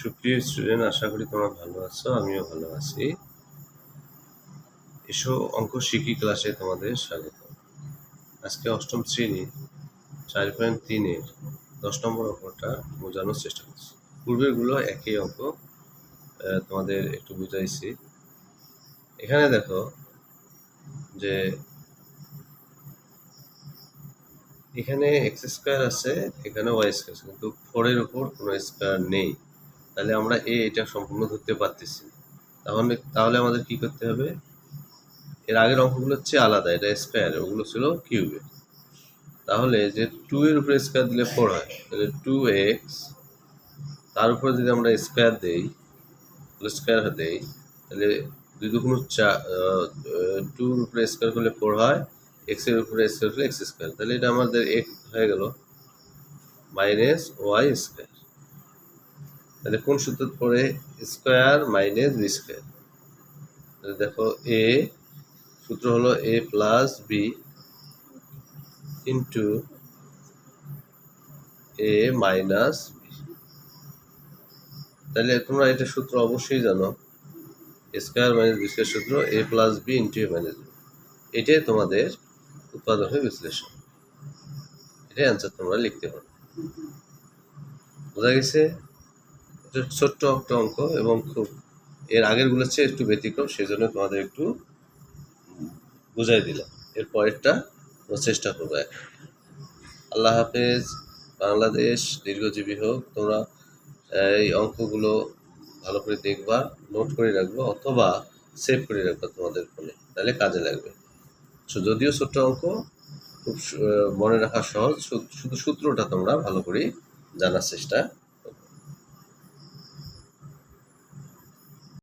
সুপ্রিয় স্টুডেন্ট, আশা করি তোমরা ভালো আছো, আমিও ভালো আছি। এসো অঙ্ক শিখি ক্লাসে তোমাদের স্বাগত। আজকে অষ্টম শ্রেণী 4.3-এর 10 নম্বর অঙ্কটা বোঝানোর চেষ্টা করছি। পূর্বেরগুলো একই অঙ্ক, তোমাদের একটু বুঝাইছি। এখানে দেখো যে এখানে এক্স স্কোয়ার আছে, এখানে ওয়াই স্কোয়ার আছে, কিন্তু 4-এর উপর কোনো স্কোয়ার নেই। তাহলে আমরা এটা সম্পূর্ণ ধরতে পারতেছি। তাহলে আমাদের কি করতে হবে? এর আগের অঙ্কগুলো হচ্ছে আলাদা, এটা স্কোয়ার, ওগুলো ছিল কিউবে। তাহলে যে 2-এর উপরে স্কোয়ার দিলে 4 হয়, তাহলে 2x, তার উপরে যদি আমরা স্কোয়ার দেই, স্কোয়ার দেই, তাহলে 2 দুগুণ 4, 2-র উপরে স্কোয়ার করলে 4 হয়, এক্সের উপরে স্কোয়ার করলে এক্স স্কোয়ার, তাহলে এটা আমাদের x হয়ে গেল মাইনাস ওয়াই স্কোয়ার। তাহলে কোন সূত্র পড়ে? Square minus B square. তাহলে দেখো এ সূত্র হলো a plus B into A minus B. তাহলে তোমরা এটা সূত্র অবশ্যই জানো, স্কোয়ার মাইনাস বি স্কোয়ার সূত্র এ plus B into A minus B. এটাই তোমাদের উৎপাদকের বিশ্লেষণ, এটাই অ্যান্সার তোমরা লিখতে পারো। বোঝা গেছে? এটা ছোট্ট একটা অঙ্ক এবং খুব এর আগেরগুলোর চেয়ে একটু ব্যতিক্রম, সেই জন্য তোমাদের একটু বুঝাই দিলাম। এর পরেরটা চেষ্টা করবো। আল্লাহ হাফেজ। বাংলাদেশ দীর্ঘজীবী হোক। তোমরা এই অঙ্কগুলো ভালো করে দেখবা, নোট করে রাখবা অথবা সেভ করে রাখবা তোমাদের ফোনে, তাহলে কাজে লাগবে। যদিও ছোট্ট অঙ্ক, খুব মনে রাখা সহজ, শুধু সূত্রটা তোমরা ভালো করে জানার চেষ্টা